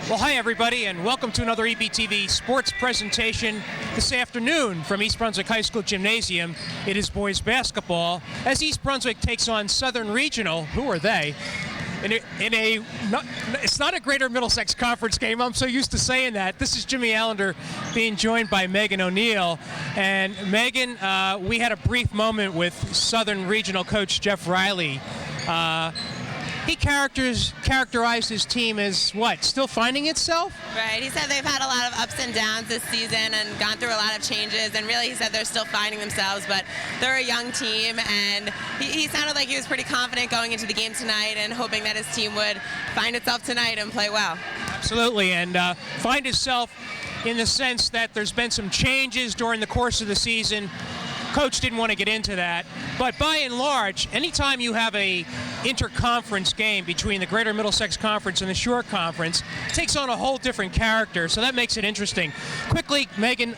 Well, hi, everybody, and welcome to another EBTV sports presentation this afternoon from East Brunswick High School Gymnasium. It is boys basketball as East Brunswick takes on Southern Regional. Who are they? It's not a Greater Middlesex Conference game. I'm so used to saying that. This is Jimmy Allinder being joined by Megan O'Neill. And Megan, we had a brief moment with Southern Regional coach Jeff Riley. He characterized his team as what? Still finding itself? Right. He said they've had a lot of ups and downs this season and gone through a lot of changes, and really he said they're still finding themselves, but they're a young team, and he sounded like he was pretty confident going into the game tonight and hoping that his team would find itself tonight and play well. Absolutely, and find itself in the sense that there's been some changes during the course of the season. Coach didn't want to get into that, but by and large, anytime you have a interconference game between the Greater Middlesex Conference and the Shore Conference, it takes on a whole different character, so that makes it interesting. Quickly, Megan,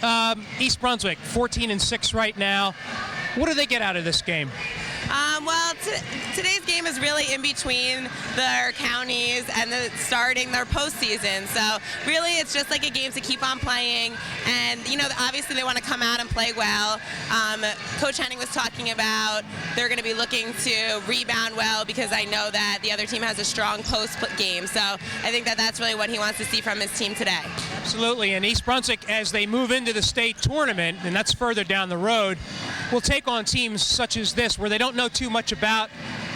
East Brunswick, 14-6 right now. What do they get out of this game? Well, today's game is really in between their counties and starting their postseason. So really, it's just like a game to keep on playing. And, you know, obviously they want to come out and play well. Coach Henning was talking about they're going to be looking to rebound well because I know that the other team has a strong post game. So I think that that's really what he wants to see from his team today. Absolutely. And East Brunswick, as they move into the state tournament, and that's further down the road, will take on teams such as this where they don't know too much about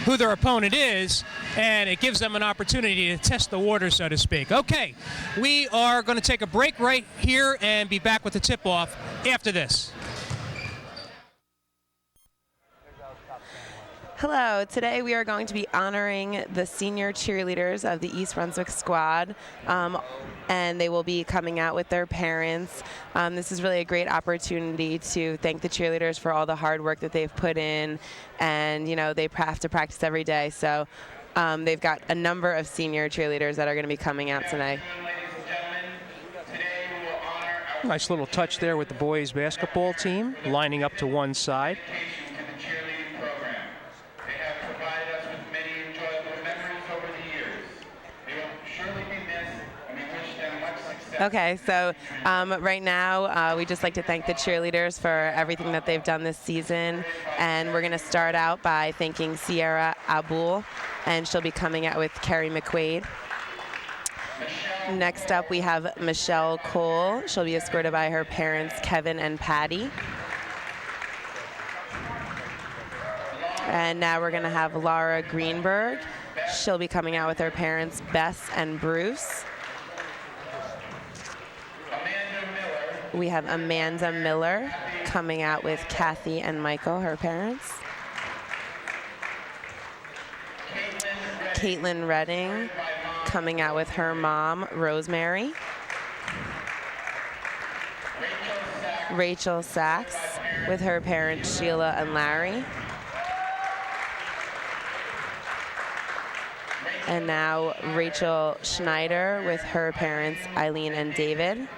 who their opponent is, and it gives them an opportunity to test the water, so to speak. Okay, we are going to take a break right here and be back with the tip-off after this. Hello, today we are going to be honoring the senior cheerleaders of the East Brunswick squad, and they will be coming out with their parents. This is really a great opportunity to thank the cheerleaders for all the hard work that they've put in, and you know, they have to practice every day, so they've got a number of senior cheerleaders that are going to be coming out tonight. Nice little touch there with the boys basketball team lining up to one side. Okay, so right now we just like to thank the cheerleaders for everything that they've done this season, and we're going to start out by thanking Sierra Abul, and she'll be coming out with Carrie McQuaid. Next up we have Michelle Cole. She'll be escorted by her parents Kevin and Patty. And now we're going to have Laura Greenberg. She'll be coming out with her parents Bess and Bruce. We have Amanda Miller coming out with Kathy and Michael, her parents. Caitlin Redding coming out with her mom, Rosemary. Rachel Sachs with her parents, Sheila and Larry. And now Rachel Schneider with her parents, Eileen and David.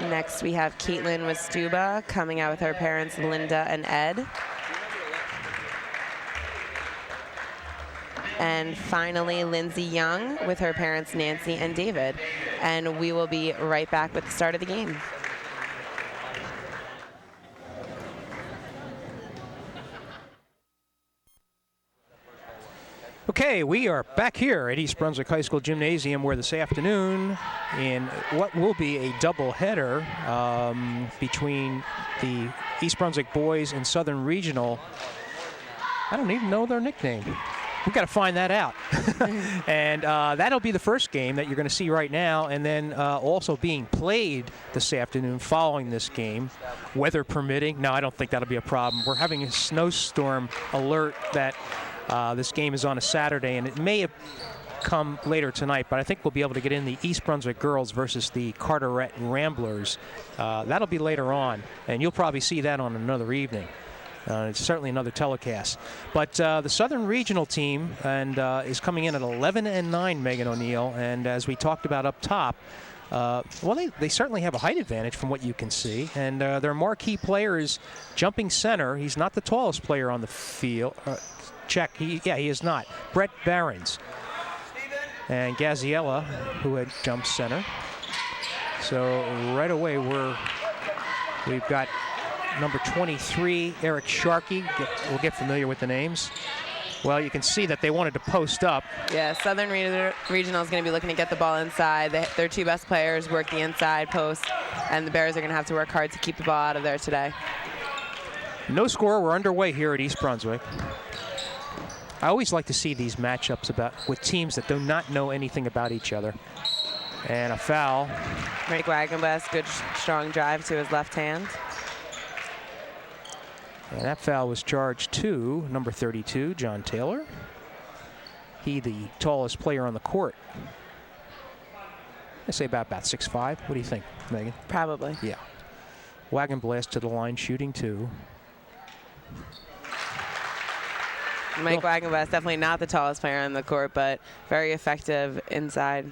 Next, we have Caitlin Westuba coming out with her parents, Linda and Ed. And finally, Lindsay Young with her parents, Nancy and David. And we will be right back with the start of the game. Okay, we are back here at East Brunswick High School Gymnasium, where this afternoon, in what will be a doubleheader between the East Brunswick boys and Southern Regional. I don't even know their nickname. We've got to find that out. And that'll be the first game that you're going to see right now, and then also being played this afternoon following this game, weather permitting. No, I don't think that'll be a problem. We're having a snowstorm alert that this game is on a Saturday, and it may have come later tonight, but I think we'll be able to get in the East Brunswick girls versus the Carteret Ramblers. That'll be later on, and you'll probably see that on another evening. It's certainly another telecast. But the Southern Regional team is coming in at 11-9, Megan O'Neill, and as we talked about up top, well, they certainly have a height advantage from what you can see, and their marquee player is jumping center. He's not the tallest player on the field. check. He is not. Brett Barons. And Gaziella, who had jumped center. So right away we've got number 23, Eric Sharkey. We'll get familiar with the names. Well, you can see that they wanted to post up. Yeah, Southern Regional is going to be looking to get the ball inside. Their two best players work the inside post, and the Bears are going to have to work hard to keep the ball out of there today. No score. We're underway here at East Brunswick. I always like to see these matchups with teams that do not know anything about each other. And a foul. Mike Wagenblast, good strong drive to his left hand. And that foul was charged to number 32, John Taylor. He, the tallest player on the court. I say about 6'5". What do you think, Megan? Probably. Yeah. Wagenblast to the line, shooting 2. Mike Wagenblast, definitely not the tallest player on the court, but very effective inside.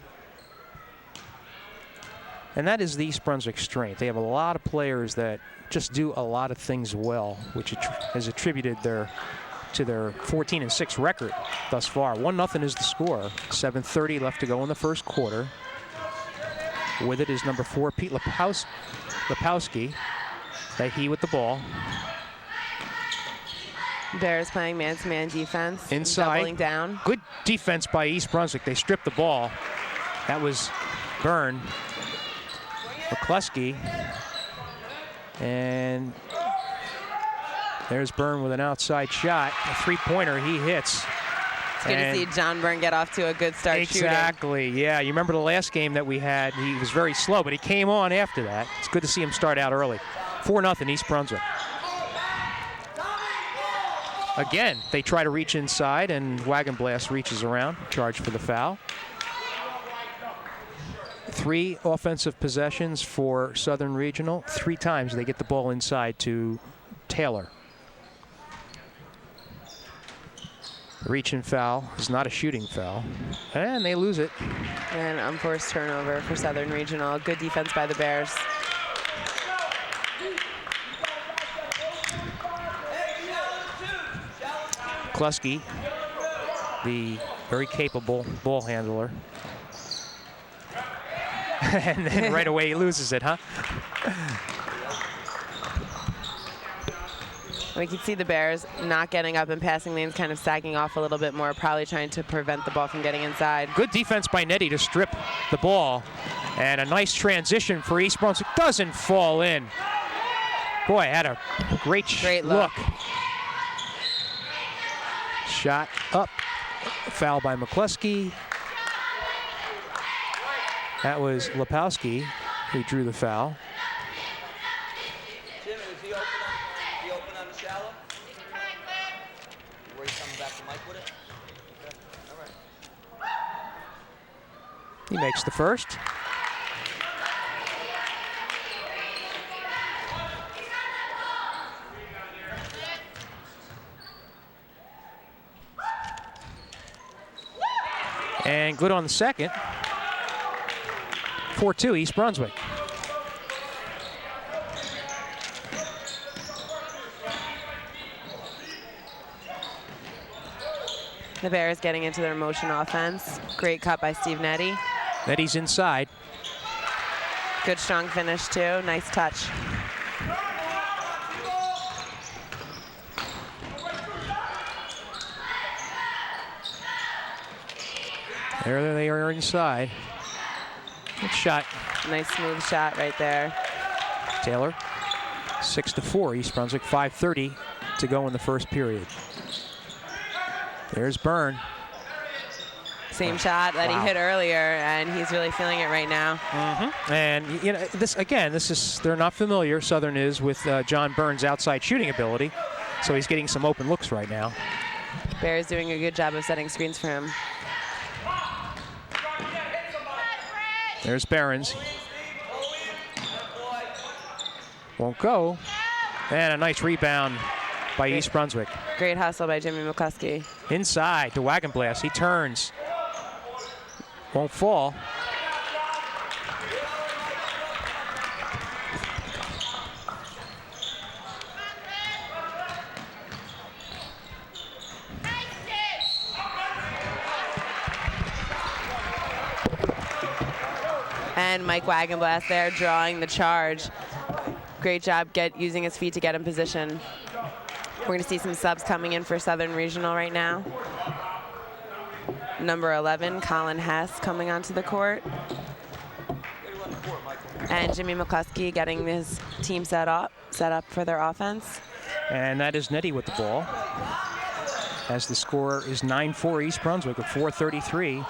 And that is the East Brunswick strength. They have a lot of players that just do a lot of things well, which has attributed to their 14-6 record thus far. 1-0 is the score. 7:30 left to go in the first quarter. With it is number 4, Pete Lepowski. He with the ball. Bears playing man-to-man defense. Inside. Doubling down. Good defense by East Brunswick. They stripped the ball. That was Byrne. McCluskey. And there's Byrne with an outside shot. A 3-pointer he hits. It's good to see John Byrne get off to a good start shooting. Exactly, yeah. You remember the last game that we had, he was very slow, but he came on after that. It's good to see him start out early. 4-0 East Brunswick. Again, they try to reach inside, and Wagenblast reaches around, charged for the foul. 3 offensive possessions for Southern Regional. 3 times they get the ball inside to Taylor. The reach-in foul is not a shooting foul, and they lose it. And unforced turnover for Southern Regional. Good defense by the Bears. Kluski, the very capable ball handler. And then right away he loses it, huh? We can see the Bears not getting up and passing lanes, kind of sagging off a little bit more, probably trying to prevent the ball from getting inside. Good defense by Nettie to strip the ball. And a nice transition for East Brunswick. Doesn't fall in. Boy, had a great look. Shot up. Foul by McCluskey. That was Lepowski who drew the foul. Jimmy, was he open on the shallow? Were you coming back to Mike with it? Okay. All right. He makes the first. And good on the second. 4-2 East Brunswick. The Bears getting into their motion offense. Great cut by Steve Nettie. Nettie's inside. Good strong finish too. Nice touch. There they are inside. Good shot. Nice smooth shot right there. Taylor, 6-4, East Brunswick, 5:30 to go in the first period. There's Byrne. Same shot that he hit earlier, and he's really feeling it right now. And you know, they're not familiar, Southern is, with John Byrne's outside shooting ability, so he's getting some open looks right now. Bears doing a good job of setting screens for him. There's Barons. Won't go. And a nice rebound by East Brunswick. Great hustle by Jimmy McCluskey. Inside to Wagenblast. He turns. Won't fall. And Mike Wagenblast there drawing the charge. Great job using his feet to get in position. We're going to see some subs coming in for Southern Regional right now. Number 11, Colin Hess, coming onto the court. And Jimmy McCluskey getting his team set up for their offense. And that is Nettie with the ball. As the score is 9-4 East Brunswick with 4:33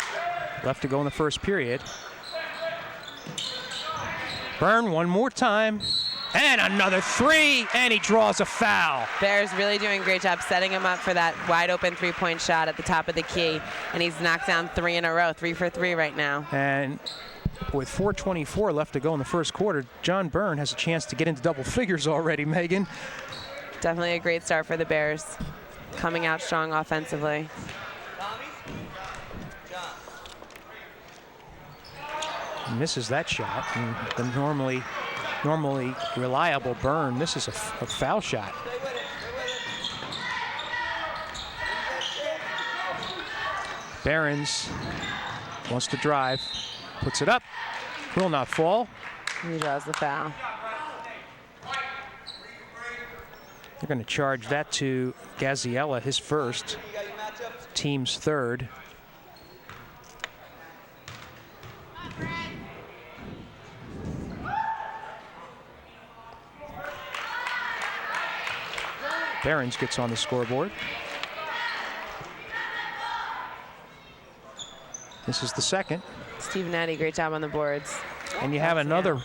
left to go in the first period. Byrne one more time. And another three, and he draws a foul. Bears really doing a great job setting him up for that wide open three-point shot at the top of the key. And he's knocked down 3 in a row, 3 for 3 right now. And with 4:24 left to go in the first quarter, John Byrne has a chance to get into double figures already, Megan. Definitely a great start for the Bears, coming out strong offensively. Misses that shot. And the normally reliable Byrne misses a foul shot. Behrens wants to drive, puts it up, will not fall. He draws the foul. They're going to charge that to Gaziella, his first, team's third. Behrens gets on the scoreboard. This is the second. Steve Nettie, great job on the boards. And you have another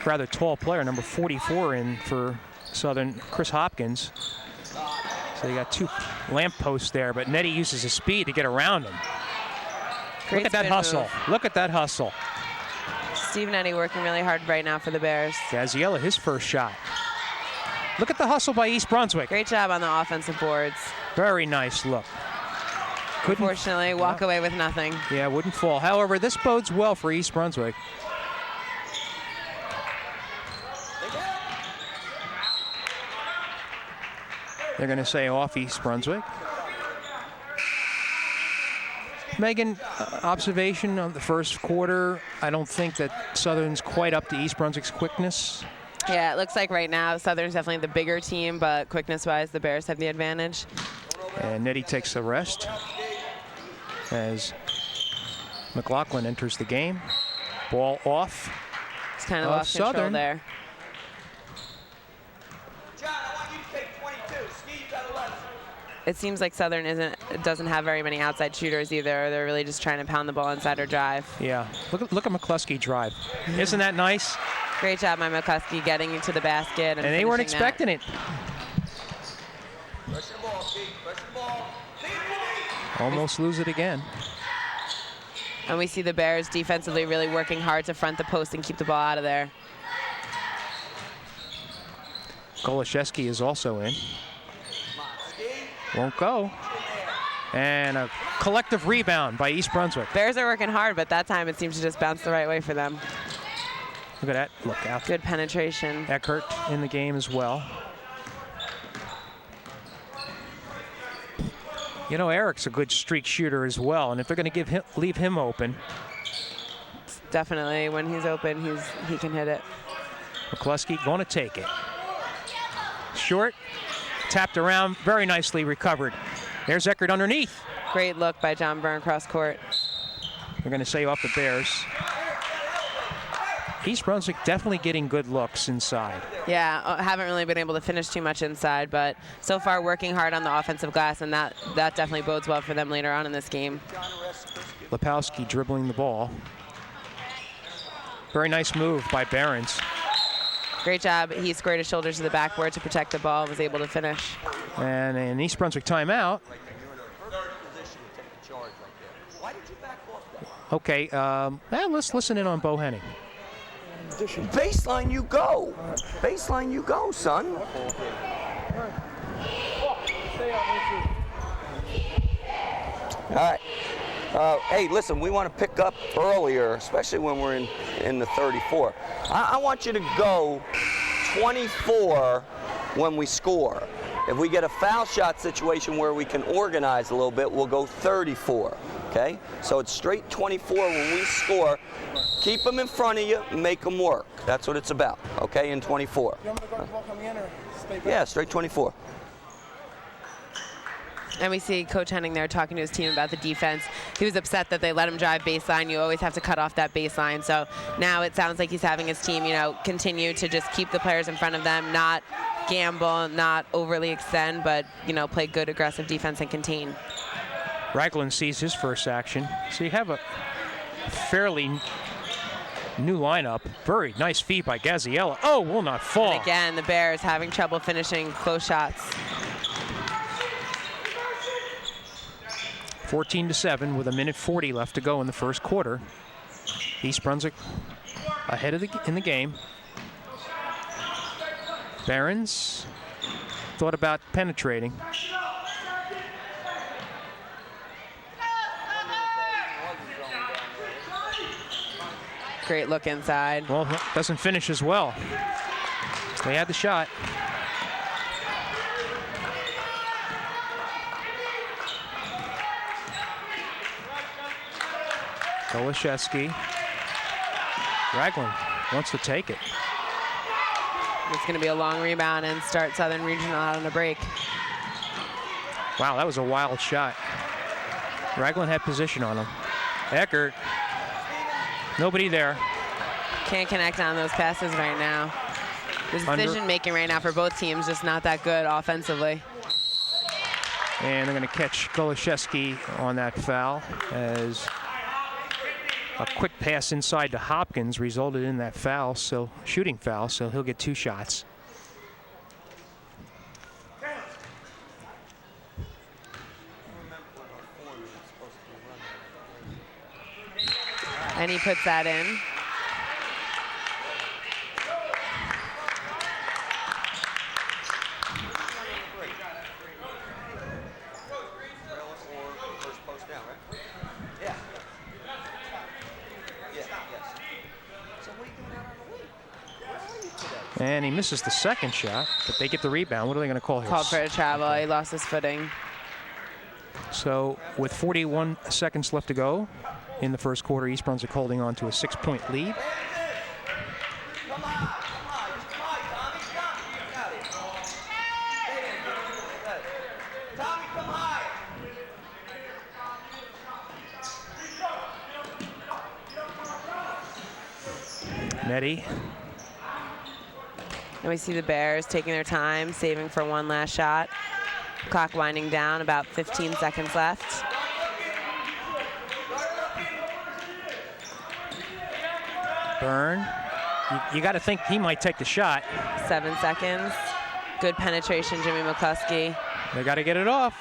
rather tall player, number 44 in for Southern, Chris Hopkins. So you got 2 lampposts there, but Nettie uses his speed to get around him. Great Look at that hustle. move. Look at that hustle. Steve Nettie working really hard right now for the Bears. Gaziella, his first shot. Look at the hustle by East Brunswick. Great job on the offensive boards. Very nice look. Unfortunately, walk away with nothing. Yeah, wouldn't fall. However, this bodes well for East Brunswick. They're going to say off East Brunswick. Megan, observation of the first quarter. I don't think that Southern's quite up to East Brunswick's quickness. Yeah, it looks like right now Southern's definitely the bigger team, but quickness-wise, the Bears have the advantage. And Nettie takes the rest as McLaughlin enters the game. Ball off. It's kind of lost control Southern there. John, I want you to take 22. Ski, you got 11. It seems like Southern doesn't have very many outside shooters either. They're really just trying to pound the ball inside or drive. Yeah, look at McCluskey drive. Isn't that nice? Great job by McCluskey getting into the basket. And they weren't expecting it. Pressure the ball, Ski. Pressure the ball. Almost lose it again. And we see the Bears defensively really working hard to front the post and keep the ball out of there. Goloszewski is also in. Won't go. And a collective rebound by East Brunswick. Bears are working hard, but that time it seems to just bounce the right way for them. Look at that. Look out. Good penetration. Eckert in the game as well. You know, Eric's a good streak shooter as well, and if they're going to leave him open. Definitely, when he's open, he can hit it. McCluskey going to take it. Short, tapped around, very nicely recovered. There's Eckert underneath. Great look by John Byrne cross court. We're going to say off the Bears. East Brunswick definitely getting good looks inside. Yeah, haven't really been able to finish too much inside, but so far working hard on the offensive glass, and that definitely bodes well for them later on in this game. Lepowski dribbling the ball. Very nice move by Behrens. Great job. He squared his shoulders to the backboard to protect the ball and was able to finish. And an East Brunswick timeout. Okay, let's listen in on Bo Henning. Baseline you go. Baseline you go, son. All right. Hey, listen, we want to pick up earlier, especially when we're in the 34. I want you to go 24 when we score. If we get a foul shot situation where we can organize a little bit, we'll go 34. okay? So it's straight 24 when we score. Keep them in front of you, make them work. That's what it's about, okay, in 24. You want me to guard the ball coming in or stay back? Yeah, straight 24. And we see Coach Henning there talking to his team about the defense. He was upset that they let him drive baseline. You always have to cut off that baseline. So now it sounds like he's having his team, you know, continue to just keep the players in front of them, not gamble, not overly extend, but, you know, play good aggressive defense and contain. Ragland sees his first action. So you have a fairly new lineup. Very nice feed by Gaziella. Oh, will not fall. And again, the Bears having trouble finishing close shots. 14-7 with 1:40 left to go in the first quarter. East Brunswick ahead of in the game. Barons thought about penetrating. Great look inside. Well, doesn't finish as well. They had the shot. Golashevsky. Ragland wants to take it. It's going to be a long rebound and start Southern Regional out on a break. Wow, that was a wild shot. Ragland had position on him. Eckert. Nobody there. Can't connect on those passes right now. The decision making right now for both teams just not that good offensively. And they're going to catch Golashevsky on that foul as a quick pass inside to Hopkins resulted in that foul, so shooting foul, so he'll get 2 shots. And he puts that in. And he misses the second shot, but they get the rebound. What are they going to call here? Called for a travel. He lost his footing. So with 41 seconds left to go in the first quarter, East Brunswick holding on to a 6-point lead. Nettie. And we see the Bears taking their time, saving for one last shot. Clock winding down, about 15 seconds left. Byrne. You got to think he might take the shot. 7 seconds. Good penetration, Jimmy McCluskey. They got to get it off.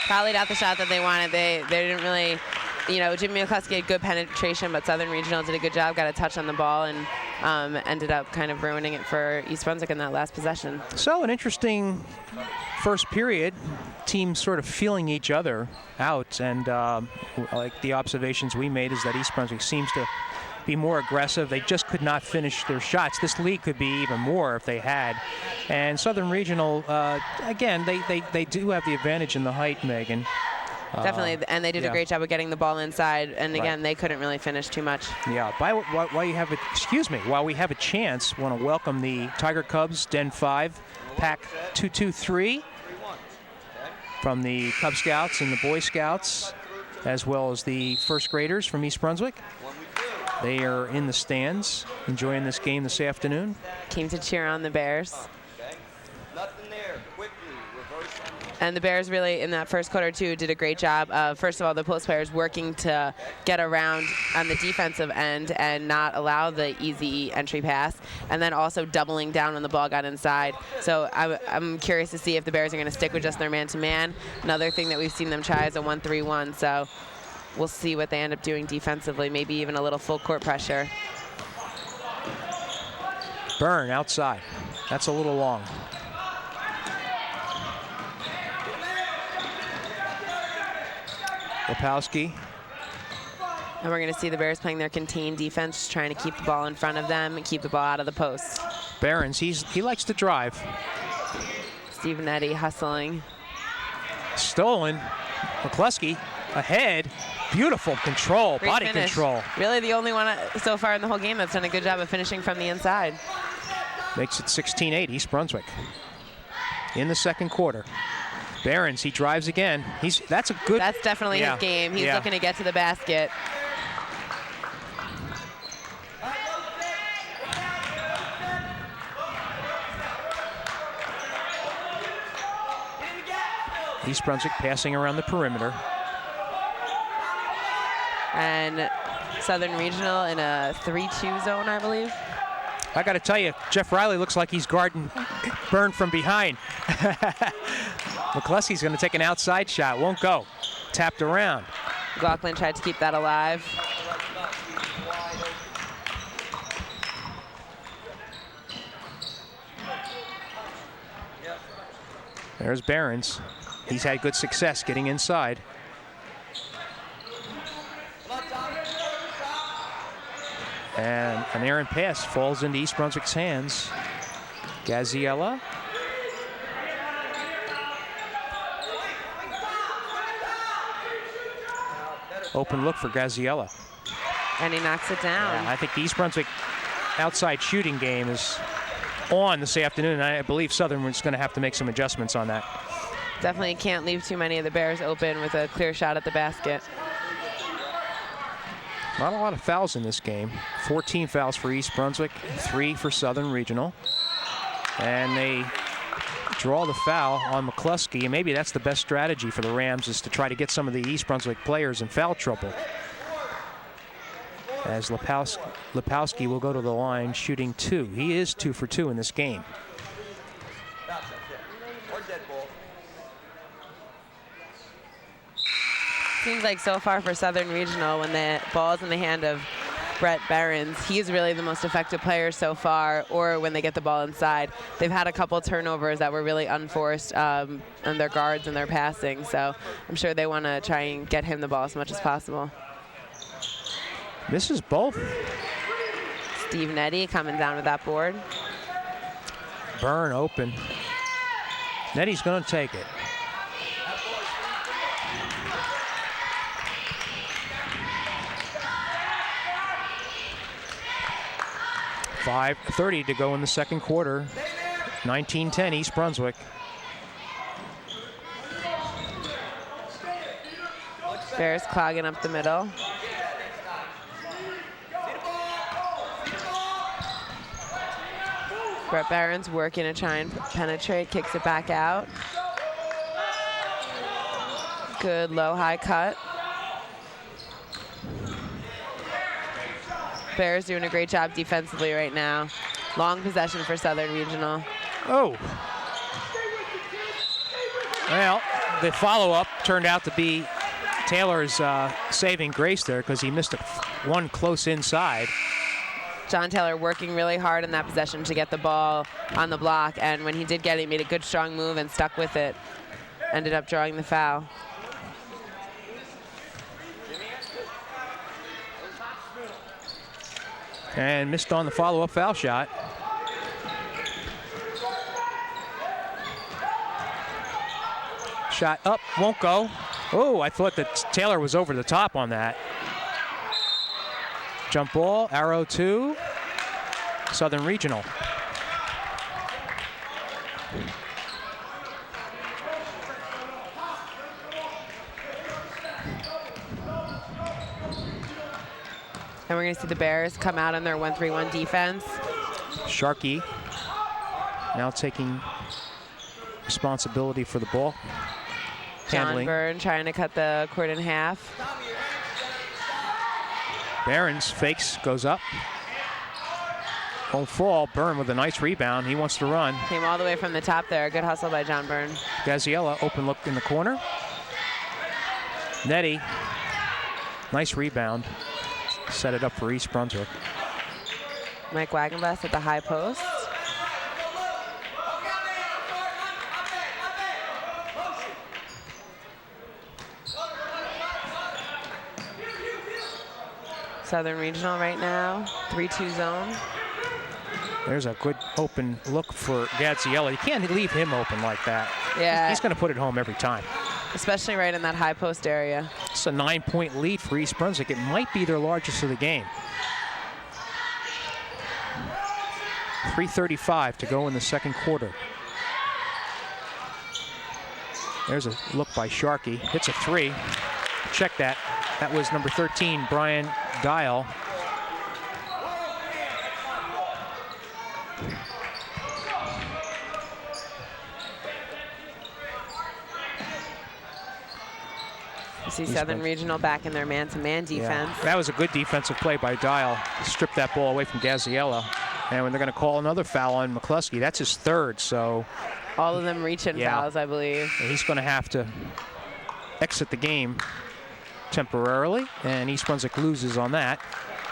Probably not the shot that they wanted. They didn't really, you know, Jimmy McCluskey had good penetration, but Southern Regional did a good job, got a touch on the ball, and ended up kind of ruining it for East Brunswick in that last possession. So an interesting first period. Teams sort of feeling each other out, and like the observations we made is that East Brunswick seems to be more aggressive. They just could not finish their shots. This lead could be even more if they had. And Southern Regional, again, they do have the advantage in the height, Megan. Definitely, and they did a great job of getting the ball inside. And again, they couldn't really finish too much. Yeah. While you have a, while we have a chance, want to welcome the Tiger Cubs Den 5 Pack 223 from the Cub Scouts and the Boy Scouts, as well as the first graders from East Brunswick. They are in the stands enjoying this game this afternoon. Came to cheer on the Bears. Nothing there. Quickly reverse. And the Bears really, in that first quarter, too, did a great job of, first of all, the post players working to get around on the defensive end and not allow the easy entry pass, and then also doubling down when the ball got inside. So I'm curious to see if the Bears are going to stick with just their man-to-man. Another thing that we've seen them try is a 1-3-1. So we'll see what they end up doing defensively, maybe even a little full court pressure. Byrne outside. That's a little long. Lopowski. And we're going to see the Bears playing their contained defense, just trying to keep the ball in front of them and keep the ball out of the post. Barons, he likes to drive. Stephen Eddy hustling. Stolen. McCluskey ahead. Beautiful control, Great body finish. control. Really the only one so far in the whole game that's done a good job of finishing from the inside. Makes it 16-8, East Brunswick. In the second quarter. Behrens, he drives again. That's a good. That's definitely yeah, his game. He's yeah. looking to get to the basket. East Brunswick passing around the perimeter. And Southern Regional in a 3-2 zone, I believe. I got to tell you, Jeff Riley looks like he's guarding Byrne from behind. McCluskey's going to take an outside shot. Won't go. Tapped around. McLaughlin tried to keep that alive. There's Behrens. He's had good success getting inside. And an errant pass falls into East Brunswick's hands. Gaziella. Open look for Gaziella. And he knocks it down. Yeah, I think the East Brunswick outside shooting game is on this afternoon. I believe Southern is going to have to make some adjustments on that. Definitely can't leave too many of the Bears open with a clear shot at the basket. Not a lot of fouls in this game. 14 fouls for East Brunswick, 3 for Southern Regional. And they draw the foul on McCluskey, and maybe that's the best strategy for the Rams, is to try to get some of the East Brunswick players in foul trouble. As Lepowski will go to the line shooting 2. He is 2 for 2 in this game. Seems like so far for Southern Regional, when the ball's in the hand of Brett Behrens, he's really the most effective player so far, or when they get the ball inside. They've had a couple turnovers that were really unforced on their guards and their passing, so I'm sure they want to try and get him the ball as much as possible. Misses both. Steve Nettie coming down with that board. Byrne open. Nettie's going to take it. .5:30 to go in the second quarter. 19-10 East Brunswick. Bears clogging up the middle. Brett Behrens working to try and penetrate, kicks it back out. Good low-high cut. Bears doing a great job defensively right now. Long possession for Southern Regional. Oh. Well, the follow-up turned out to be Taylor's saving grace there, because he missed one close inside. John Taylor working really hard in that possession to get the ball on the block, and when he did get it, he made a good strong move and stuck with it. Ended up drawing the foul. And missed on the follow-up foul shot. Shot up, won't go. Oh, I thought that Taylor was over the top on that. Jump ball, arrow 2, Southern Regional. And we're going to see the Bears come out on their 1-3-1 defense. Sharkey now taking responsibility for the ball handling. John Byrne trying to cut the court in half. Behrens fakes, goes up. Won't fall. Byrne with a nice rebound. He wants to run. Came all the way from the top there. Good hustle by John Byrne. Gaziella, open look in the corner. Nettie, nice rebound. Set it up for East Brunswick. Mike Wagenbus at the high post. Southern Regional right now, 3-2 zone. There's a good open look for Gaziella. You can't leave him open like that. Yeah. He's going to put it home every time. especially right in that high post area. It's a 9-point lead for East Brunswick. It might be their largest of the game. 3:35 to go in the second quarter. There's a look by Sharkey. Hits a 3. Check that. That was number 13, Brian Dial. You see Southern Regional back in their man-to-man defense. Yeah. That was a good defensive play by Dial. Stripped that ball away from Gaziella. And when they're going to call another foul on McCluskey, that's his third, so. All of them reach-in fouls, I believe. And he's going to have to exit the game temporarily, and East Brunswick loses on that.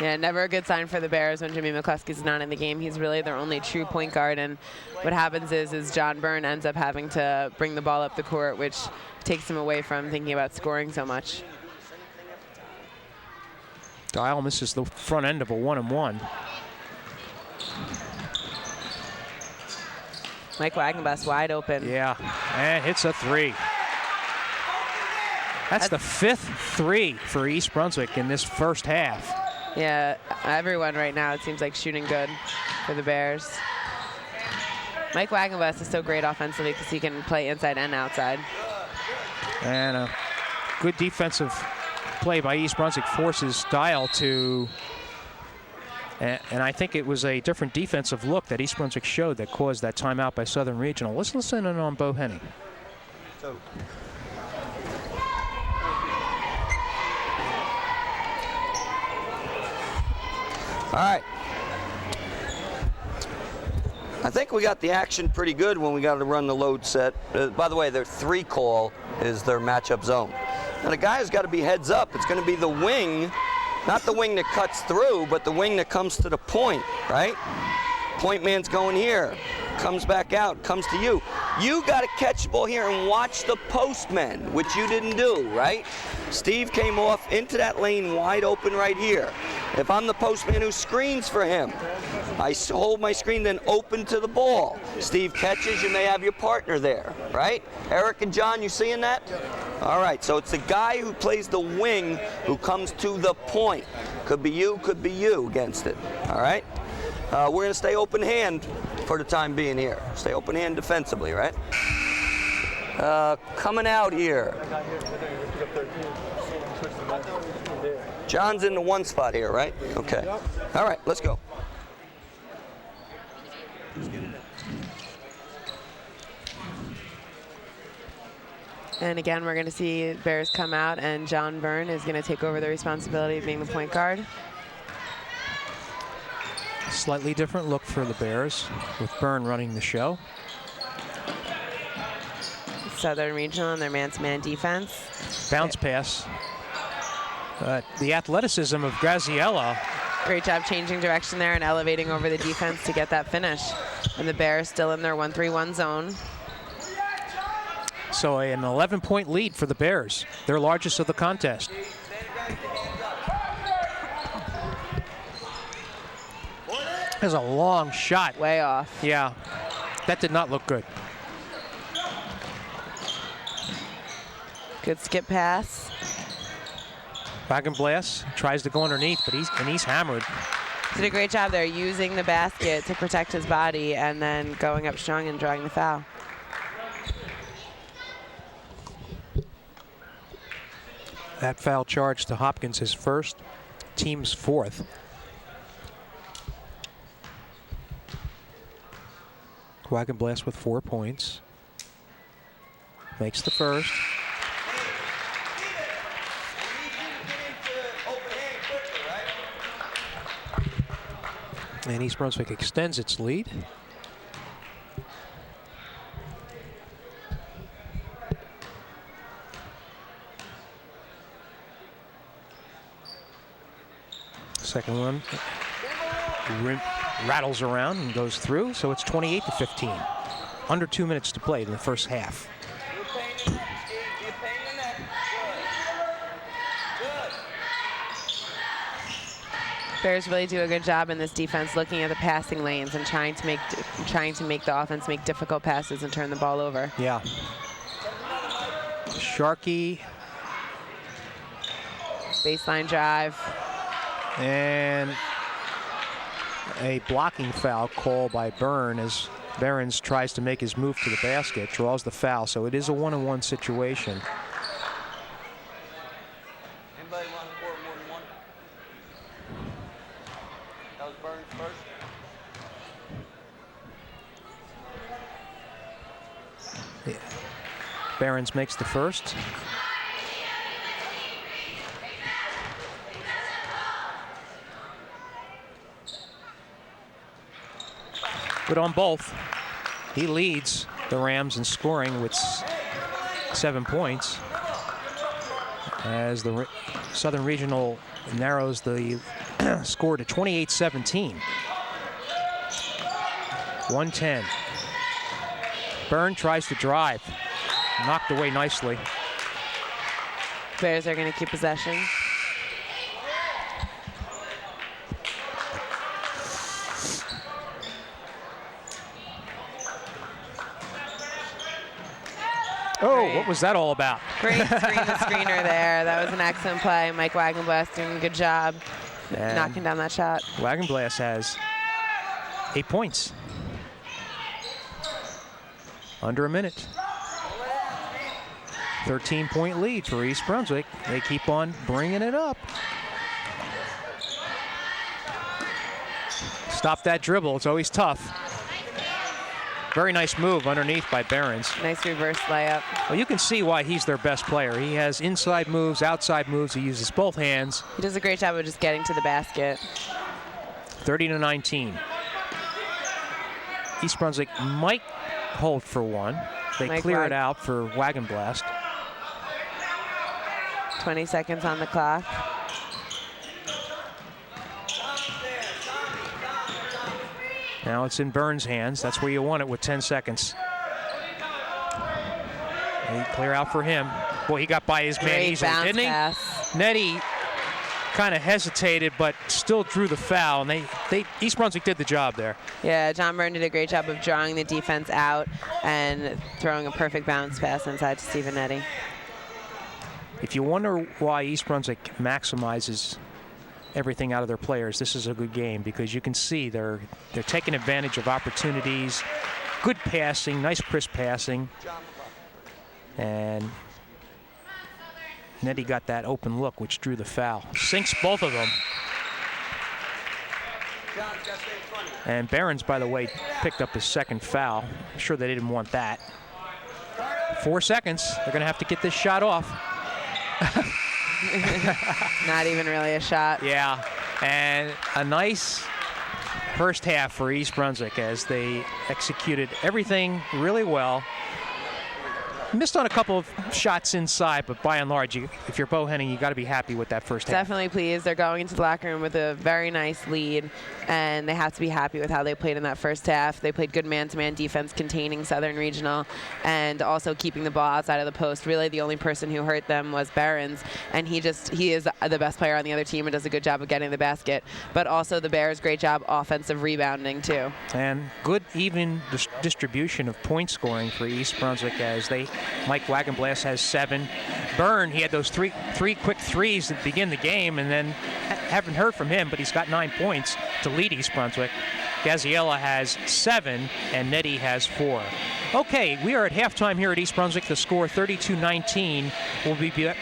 Yeah, never a good sign for the Bears when Jimmy McCluskey's not in the game. He's really their only true point guard, and what happens is John Byrne ends up having to bring the ball up the court, which takes him away from thinking about scoring so much. Dial misses the front end of a 1-and-1. Mike Wagenbus wide open. Yeah, and hits a 3. That's the 5th 3 for East Brunswick in this first half. Yeah, everyone right now, it seems like shooting good for the Bears. Mike Wagenbus is so great offensively because he can play inside and outside. And a good defensive play by East Brunswick forces Dial to, and I think it was a different defensive look that East Brunswick showed that caused that timeout by Southern Regional. Let's listen in on Bo Henning. All right. I think we got the action pretty good when we got to run the load set. By the way, their 3 call is their matchup zone. Now the guy's got to be heads up. It's going to be the wing, not the wing that cuts through, but the wing that comes to the point, right? Point man's going here, comes back out, comes to you. You got to catch the ball here and watch the postman, which you didn't do, right? Steve came off into that lane wide open right here. If I'm the postman who screens for him, I hold my screen, then open to the ball. Steve catches, you may have your partner there, right? Eric and John, you seeing that? All right, so it's the guy who plays the wing who comes to the point. Could be you against it, all right? We're going to stay open hand for the time being here. Stay open hand defensively, right? Coming out here. John's in the 1 spot here, right? Okay. All right, let's go. And again, we're going to see Bears come out, and John Byrne is going to take over the responsibility of being the point guard. Slightly different look for the Bears with Byrne running the show. Southern Regional and their man-to-man defense. Bounce pass. The athleticism of Graziella. Great job changing direction there and elevating over the defense to get that finish. And the Bears still in their 1-3-1 zone. So an 11-point lead for the Bears, their largest of the contest. There's a long shot. Way off. Yeah, that did not look good. Good skip pass. Wagenblas tries to go underneath, but he's hammered. Did a great job there using the basket to protect his body and then going up strong and drawing the foul. That foul charge to Hopkins, his first, team's 4th. Wagenblas with 4 points. Makes the first. And East Brunswick extends its lead. Second one rattles around and goes through, so it's 28-15. Under 2 minutes to play in the first half. Bears really do a good job in this defense looking at the passing lanes and trying to make the offense make difficult passes and turn the ball over. Yeah. Sharkey. Baseline drive. And a blocking foul call by Byrne as Behrens tries to make his move to the basket, draws the foul, so it is a 1-on-1 situation. Anybody want to score more than one? That was Burns first. Yeah. Behrens makes the first. Good on both. He leads the Rams in scoring with 7 points as the Southern Regional narrows the score to 28-17. 110. Byrne tries to drive. Knocked away nicely. Bears are going to keep possession. Oh, what was that all about? Great screener there. That was an excellent play. Mike Wagenblast doing a good job knocking down that shot. Wagenblast has 8 points. Under a minute. 13-point lead for East Brunswick. They keep on bringing it up. Stop that dribble. It's always tough. Very nice move underneath by Behrens. Nice reverse layup. Well, you can see why he's their best player. He has inside moves, outside moves. He uses both hands. He does a great job of just getting to the basket. 30-19. East Brunswick might hold for one. They clear it out for Wagenblast. 20 seconds on the clock. Now it's in Byrne's hands. That's where you want it with 10 seconds. They clear out for him. Boy, he got by his man easily, didn't he? Pass. Nettie kind of hesitated, but still drew the foul, and East Brunswick did the job there. Yeah, John Byrne did a great job of drawing the defense out and throwing a perfect bounce pass inside to Stephen Nettie. If you wonder why East Brunswick maximizes everything out of their players, this is a good game because you can see they're taking advantage of opportunities. Good passing, nice crisp passing. And Nettie got that open look, which drew the foul. Sinks both of them. And Behrens, by the way, picked up his second foul. I'm sure they didn't want that. 4 seconds. They're going to have to get this shot off. Not even really a shot. Yeah, and a nice first half for East Brunswick as they executed everything really well. Missed on a couple of shots inside, but by and large, if you're Bohannon, you got to be happy with that first half. Definitely pleased. They're going into the locker room with a very nice lead, and they have to be happy with how they played in that first half. They played good man-to-man defense, containing Southern Regional, and also keeping the ball outside of the post. Really, the only person who hurt them was Behrens, and he is the best player on the other team and does a good job of getting the basket. But also the Bears, great job offensive rebounding too. And good even distribution of point scoring for East Brunswick as Mike Wagenblast has 7. Byrne, he had those three quick threes that begin the game, and then haven't heard from him, but he's got 9 points to lead East Brunswick. Gaziella has 7, and Nettie has 4. Okay, we are at halftime here at East Brunswick. The score 32-19.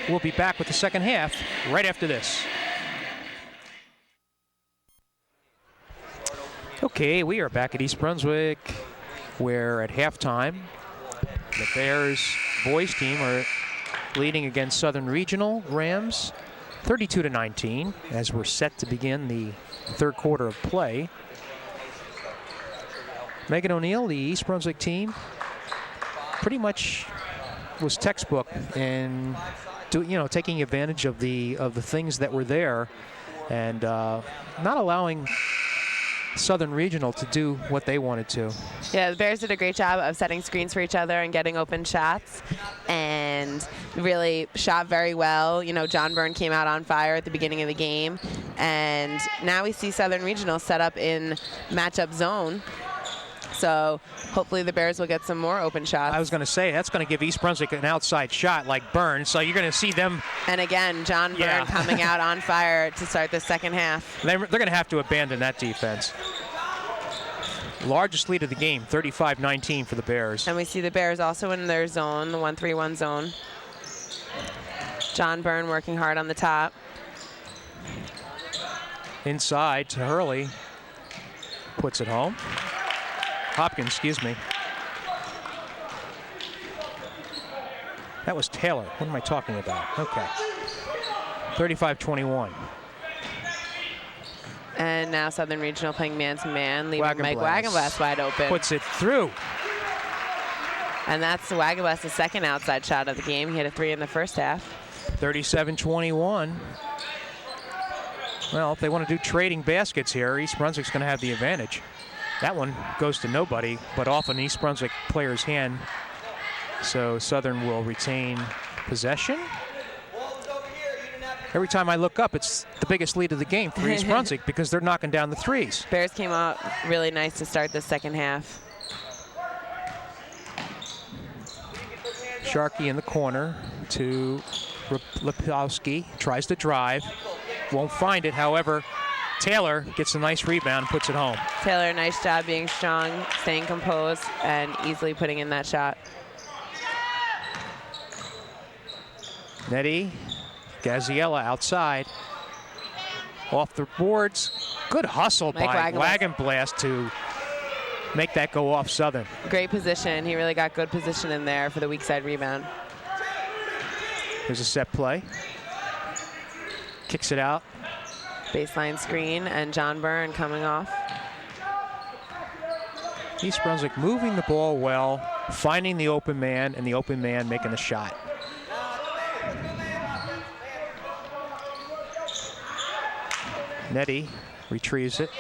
We'll be back with the second half right after this. Okay, we are back at East Brunswick. We're at halftime. The Bears boys team are leading against Southern Regional Rams 32-19 as we're set to begin the third quarter of play. Megan O'Neill, the East Brunswick team, pretty much was textbook in taking advantage of the things that were there and not allowing Southern Regional to do what they wanted to. Yeah, the Bears did a great job of setting screens for each other and getting open shots and really shot very well. You know, John Byrne came out on fire at the beginning of the game, and now we see Southern Regional set up in matchup zone. So hopefully the Bears will get some more open shots. I was going to say, that's going to give East Brunswick an outside shot like Byrne. So you're going to see them. And again, John Byrne coming out on fire to start the second half. They're going to have to abandon that defense. Largest lead of the game, 35-19 for the Bears. And we see the Bears also in their zone, the 1-3-1 zone. John Byrne working hard on the top. Inside to Hurley. Puts it home. Hopkins, excuse me. That was Taylor. What am I talking about? Okay. 35-21. And now Southern Regional playing man-to-man, leaving Mike Wagenblast. Wagenblast wide open. Puts it through. And that's Wagenblast's second outside shot of the game. He had a 3 in the first half. 37-21. Well, if they want to do trading baskets here, East Brunswick's going to have the advantage. That one goes to nobody, but off an East Brunswick player's hand. So Southern will retain possession. Every time I look up, it's the biggest lead of the game for East Brunswick because they're knocking down the threes. Bears came out really nice to start the second half. Sharkey in the corner to Lepowski, tries to drive, won't find it. However, Taylor gets a nice rebound and puts it home. Taylor, nice job being strong, staying composed, and easily putting in that shot. Nettie, Gaziella outside. Off the boards. Good hustle by Wagenblast to make that go off Southern. Great position. He really got good position in there for the weak side rebound. There's a set play. Kicks it out. Baseline screen, and John Byrne coming off. East Brunswick moving the ball well, finding the open man, and the open man making the shot. Nettie retrieves it.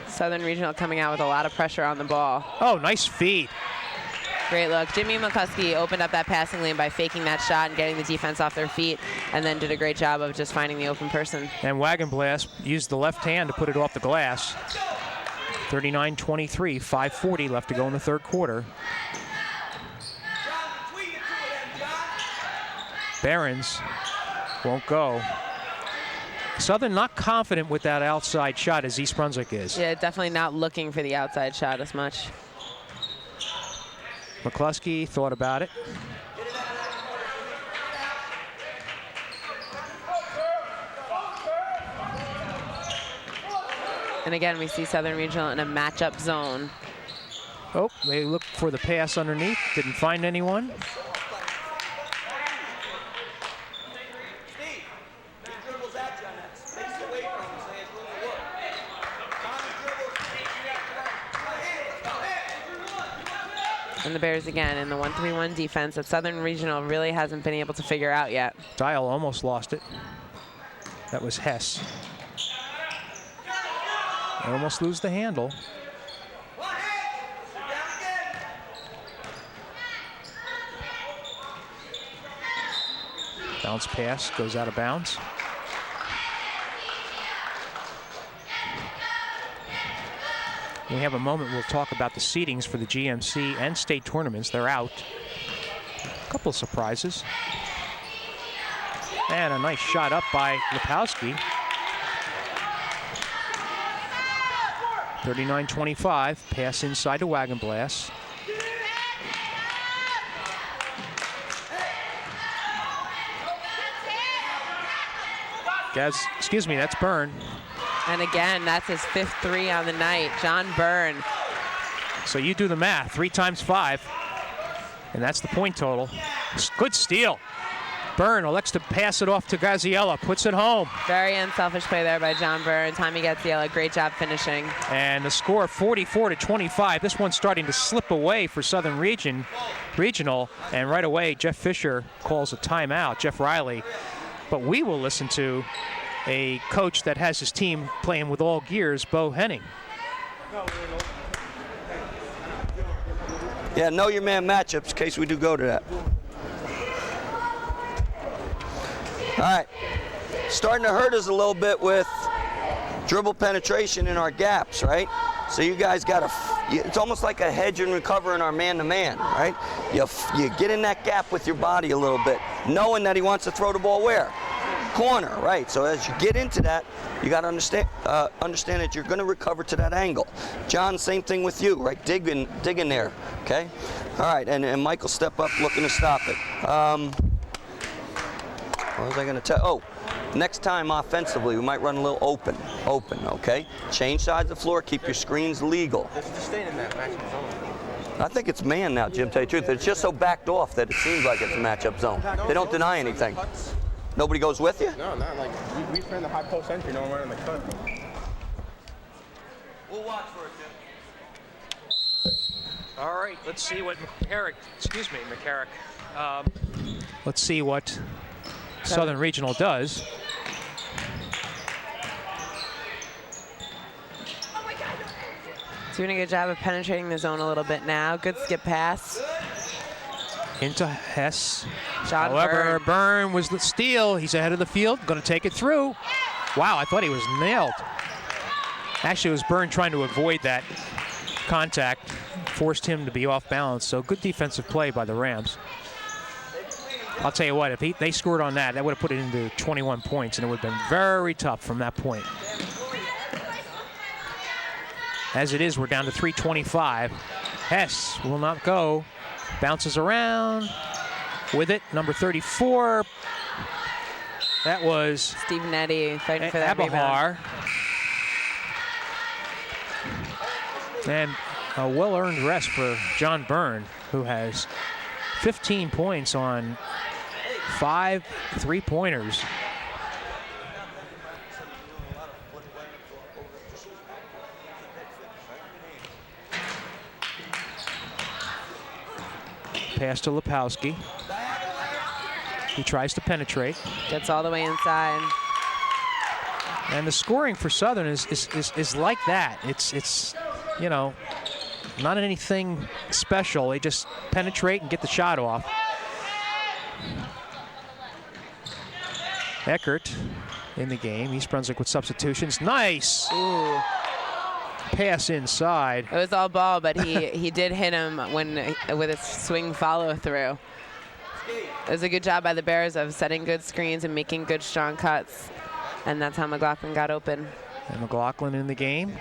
Southern Regional coming out with a lot of pressure on the ball. Oh, nice feed. Great look. Jimmy McCluskey opened up that passing lane by faking that shot and getting the defense off their feet, and then did a great job of just finding the open person. And Wagenblast used the left hand to put it off the glass. 39-23, 5:40 left to go in the third quarter. Barons won't go. Southern not confident with that outside shot as East Brunswick is. Yeah, definitely not looking for the outside shot as much. McCluskey thought about it. And again, we see Southern Regional in a matchup zone. Oh, they looked for the pass underneath, didn't find anyone. And the Bears again in the 1-3-1 defense that Southern Regional really hasn't been able to figure out yet. Dial almost lost it. That was Hess. They almost lose the handle. Bounce pass goes out of bounds. When we have a moment, we'll talk about the seedings for the GMC and state tournaments. They're out. A couple of surprises. And a nice shot up by Lepowski. 39-25, pass inside to Wagenblast. Excuse me, that's Byrne. And again, that's his 5th 3 on the night. John Byrne. So you do the math, 3 times 5, and that's the point total. Good steal. Byrne elects to pass it off to Gaziella, puts it home. Very unselfish play there by John Byrne. Tommy Gaziella, great job finishing. And the score 44-25. This one's starting to slip away for Southern Regional, and right away Jeff Fisher calls a timeout, Jeff Riley. But we will listen to a coach that has his team playing with all gears, Bo Henning. Yeah, know your man matchups in case we do go to that. All right, starting to hurt us a little bit with dribble penetration in our gaps, right? So you guys got to, it's almost like a hedge and recover in our man-to-man, right? You get in that gap with your body a little bit, knowing that he wants to throw the ball where? Corner, right? So as you get into that, you got to understand that you're going to recover to that angle. John, same thing with you, right? Dig in there, okay? All right, and Michael step up looking to stop it. What was I going to tell? Oh, next time offensively, we might run a little open, okay? Change sides of the floor, keep your screens legal. Just stay in that matchup zone. I think it's man now, Jim, tell you the truth. It's just so backed off that it seems like it's a matchup zone. They don't deny anything. Nobody goes with you? No, not like, we ran the high post entry, no one running the cut. We'll watch for it, Jim. All right, let's see what let's see what Southern Regional does. Doing a good job of penetrating the zone a little bit now. Good skip pass. Into Hess. John However, Byrne was the steal. He's ahead of the field, going to take it through. Wow, I thought he was nailed. Actually, it was Byrne trying to avoid that contact, forced him to be off balance. So good defensive play by the Rams. I'll tell you what, if they scored on that, that would have put it into 21 points, and it would have been very tough from that point. As it is, we're down to 3:25. Hess will not go. Bounces around with it. Number 34. That was Steve Nettie fighting for that rebound. And a well-earned rest for John Byrne, who has 15 points on 5 3-pointers. Pass to Lepowski. He tries to penetrate. Gets all the way inside. And the scoring for Southern is like that. It's you know, not anything special. They just penetrate and get the shot off. Eckert in the game. East Brunswick with substitutions. Nice. Ooh. Pass inside. It was all ball, but he did hit him with a swing follow through. It was a good job by the Bears of setting good screens and making good strong cuts, and that's how McLaughlin got open. And McLaughlin in the game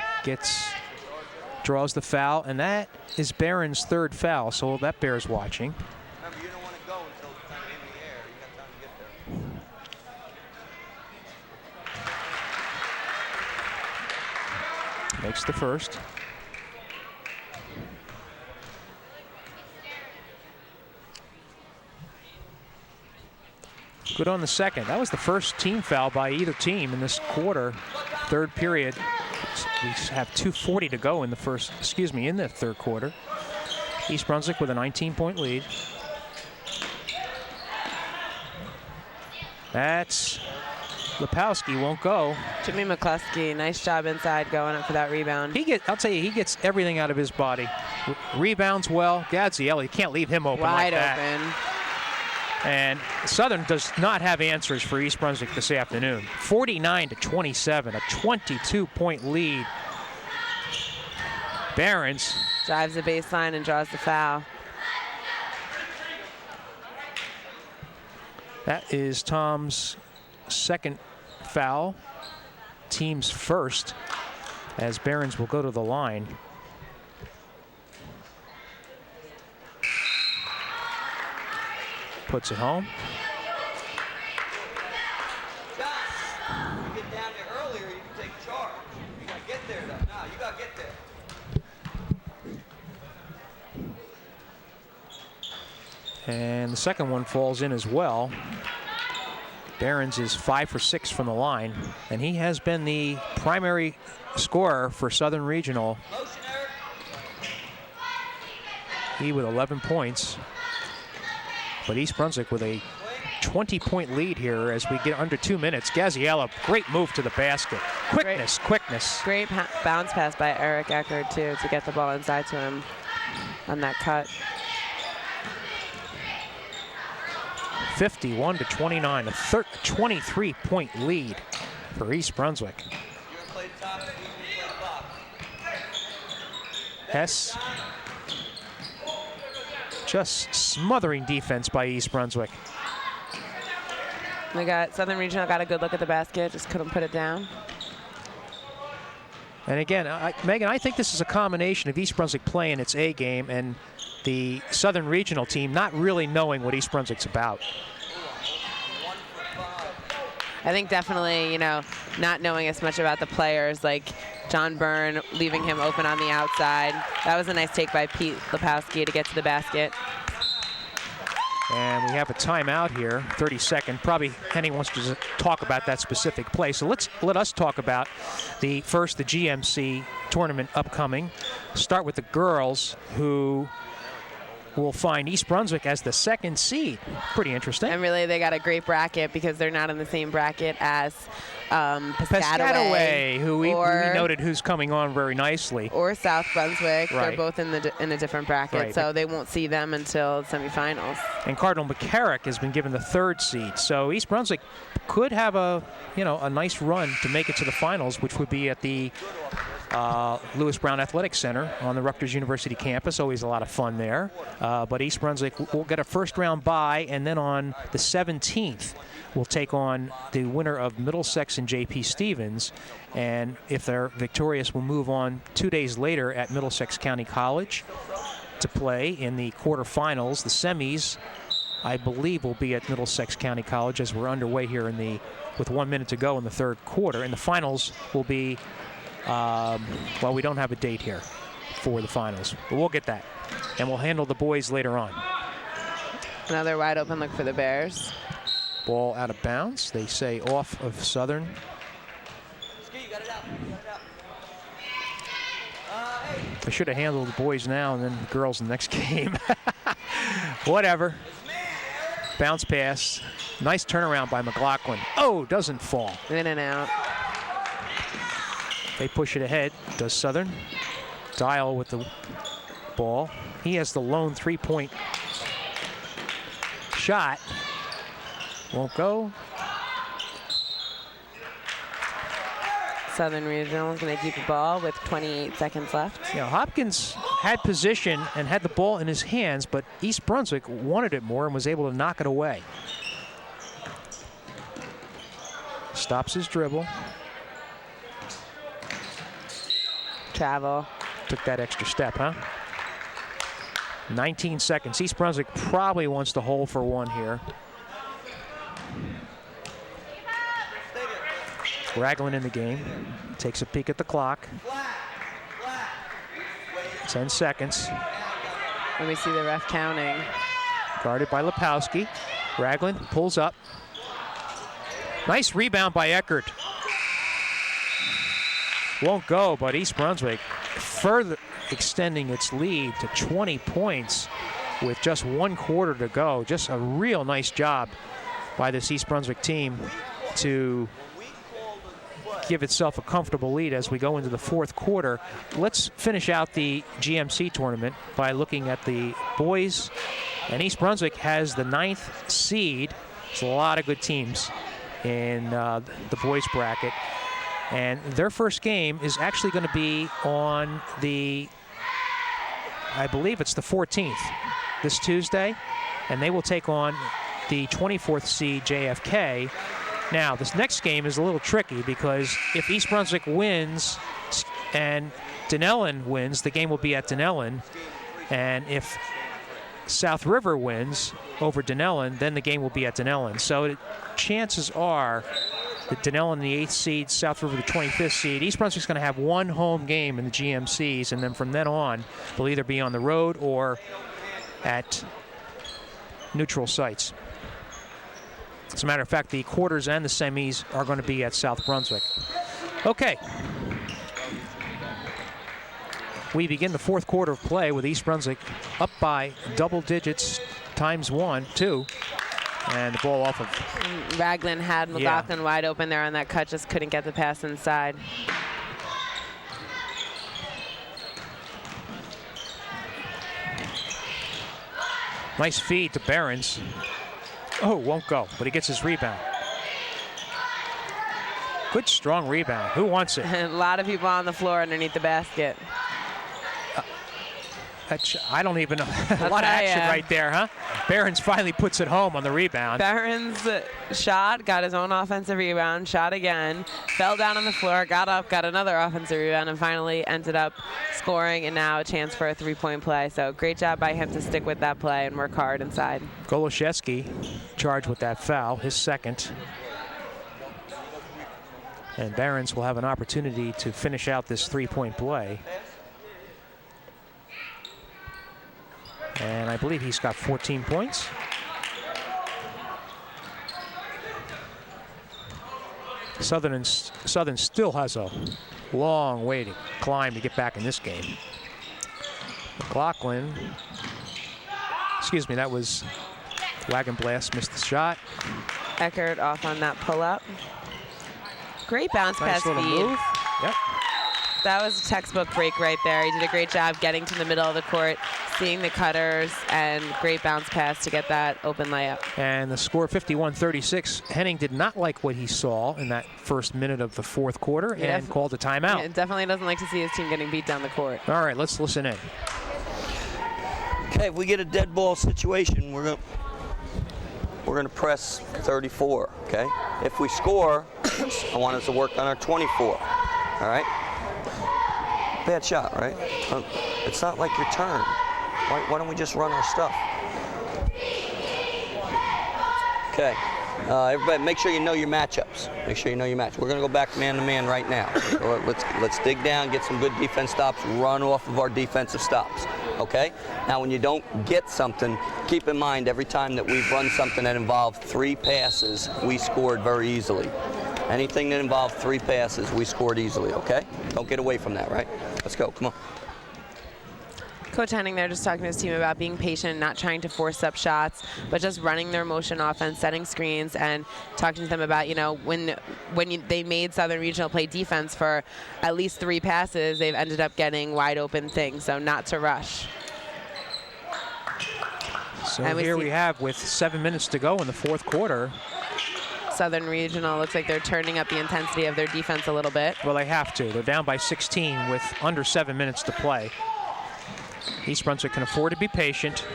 draws the foul, and that is Barron's 3rd foul, so that Bears watching. Remember, you don't want to go until it's kind of in the air. You got time to get there. Makes the first. Good on the second. That was the first team foul by either team in this quarter. 3rd period. We have 2:40 to go in the in the 3rd quarter. East Brunswick with a 19-point lead. That's Lepowski won't go. Jimmy McCluskey, nice job inside going up for that rebound. I'll tell you, he gets everything out of his body. Rebounds well. Gadzielli, you can't leave him open Wide like that. open. And Southern does not have answers for East Brunswick this afternoon. 49-27, a 22-point lead. Barons drives the baseline and draws the foul. That is Tom's 2nd foul, team's 1st, as Barons will go to the line. Puts it home. John, you get down there earlier, you can take charge. You got to get there now. You got to get there. And the second one falls in as well. Barons is 5 for 6 from the line, and he has been the primary scorer for Southern Regional. He with 11 points. But East Brunswick with a 20-point lead here as we get under 2 minutes. Gaziella, great move to the basket. Quickness. Great bounce pass by Eric Eckert, too, to get the ball inside to him on that cut. 51-29, a 23-point lead for East Brunswick. You want to play the Hess just smothering defense by East Brunswick. We got Southern Regional got a good look at the basket, just couldn't put it down. And again, Megan, I think this is a combination of East Brunswick playing its A game and the Southern Regional team not really knowing what East Brunswick's about. I think definitely, you know, not knowing as much about the players, like John Byrne, leaving him open on the outside. That was a nice take by Pete Lepowski to get to the basket. And we have a timeout here, 30-second. Probably Henny wants to talk about that specific play. So let us talk about the GMC tournament upcoming. Start with the girls, who will find East Brunswick as the 2nd seed. Pretty interesting. And really, they got a great bracket because they're not in the same bracket as Piscataway, who we noted who's coming on very nicely. Or South Brunswick. Right. They're both in a different bracket, right. So they won't see them until the semifinals. And Cardinal McCarrick has been given the 3rd seed. So East Brunswick could have a nice run to make it to the finals, which would be at the Lewis Brown Athletic Center on the Rutgers University campus. Always a lot of fun there. But East Brunswick will get a first-round bye, and then on the 17th, will take on the winner of Middlesex and J.P. Stevens. And if they're victorious, will move on 2 days later at Middlesex County College to play in the quarterfinals. The semis, I believe, will be at Middlesex County College as we're underway here with 1 minute to go in the 3rd quarter. And the finals will be, well, we don't have a date here for the finals, but we'll get that. And we'll handle the boys later on. Another wide open look for the Bears. Ball out of bounds. They say off of Southern. They should have handled the boys now and then the girls in the next game. Whatever. Bounce pass. Nice turnaround by McLaughlin. Oh, doesn't fall. In and out. They push it ahead. Does Southern. Dial with the ball. He has the lone 3-point shot. Won't go. Southern Regional is going to keep the ball with 28 seconds left. Hopkins had position and had the ball in his hands, but East Brunswick wanted it more and was able to knock it away. Stops his dribble. Travel. Took that extra step, huh? 19 seconds. East Brunswick probably wants to hold for one here. Ragland in the game. Takes a peek at the clock. 10 seconds. Let me see the ref counting. Guarded by Lepowski. Ragland pulls up. Nice rebound by Eckert. Won't go, but East Brunswick further extending its lead to 20 points with just 1 quarter to go. Just a real nice job by this East Brunswick team to give itself a comfortable lead as we go into the 4th quarter. Let's finish out the GMC tournament by looking at the boys. And East Brunswick has the 9th seed. There's a lot of good teams in the boys bracket. And their first game is actually going to be on the, I believe it's the 14th, this Tuesday. And they will take on the 24th seed JFK. Now, this next game is a little tricky because if East Brunswick wins and Dunellen wins, the game will be at Dunellen. And if South River wins over Dunellen, then the game will be at Dunellen. So chances are that Dunellen, the 8th seed, South River, the 25th seed. East Brunswick's going to have one home game in the GMCs, and then from then on, they'll either be on the road or at neutral sites. As a matter of fact, the quarters and the semis are going to be at South Brunswick. Okay. We begin the 4th quarter of play with East Brunswick up by double digits times 1, 2. And the ball off of... Ragland had McLaughlin wide open there on that cut, just couldn't get the pass inside. Nice feed to Behrens. Oh, won't go, but he gets his rebound. Good strong rebound. Who wants it? A lot of people on the floor underneath the basket. I don't even know. A lot of action right there, huh? Behrens finally puts it home on the rebound. Behrens shot, got his own offensive rebound, shot again, fell down on the floor, got up, got another offensive rebound, and finally ended up scoring, and now a chance for a three-point play. So great job by him to stick with that play and work hard inside. Goloszewski charged with that foul, his second. And Behrens will have an opportunity to finish out this three-point play. And I believe he's got 14 points. Southern still has a long way to climb to get back in this game. McLaughlin, excuse me, that was Wagon Blast, missed the shot. Eckert off on that pull-up. Great bounce pass Nice little feed. move. Yep. That was a textbook break right there. He did a great job getting to the middle of the court, seeing the cutters, and great bounce pass to get that open layup. And the score 51-36. Henning did not like what he saw in that first minute of the fourth quarter and called a timeout. He definitely doesn't like to see his team getting beat down the court. All right, let's listen in. Okay, if we get a dead ball situation, we're gonna press 34. Okay. If we score, I want us to work on our 24. All right. Bad shot, right? It's not like your turn. Why don't we just run our stuff? Okay. Everybody, make sure you know your matchups. Make sure you know your match. We're going to go back man-to-man right now. So let's dig down, get some good defense stops, run off of our defensive stops. Okay? Now, when you don't get something, keep in mind every time that we've run something that involved 3 passes, we scored very easily. Anything that involved 3 passes, we scored easily, okay? Don't get away from that, right? Let's go, come on. Coach Henning there just talking to his team about being patient, not trying to force up shots, but just running their motion offense, setting screens, and talking to them about, you know, when they made Southern Regional play defense for at least 3 passes, they've ended up getting wide open things, so not to rush. So here we have, with 7 minutes to go in the fourth quarter, Southern Regional looks like they're turning up the intensity of their defense a little bit. well, they have to. They're down by 16 with under 7 minutes to play. East Brunswick can afford to be patient.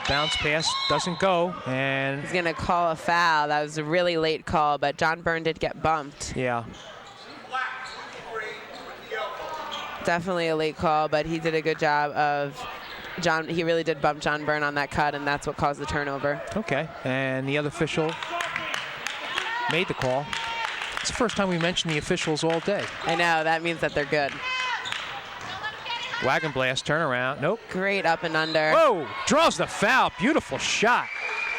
Bounce pass doesn't go, and He's going to call a foul. That was a really late call, but John Byrne did get bumped. yeah. Definitely a late call, but he did a good job of he really did bump John Byrne on that cut, and that's what caused the turnover. Okay, and the other official made the call. It's the first time we mentioned the officials all day. I know, that means that they're good. Wagon Blast, turnaround, nope. Great up and under. Whoa, draws the foul, beautiful shot.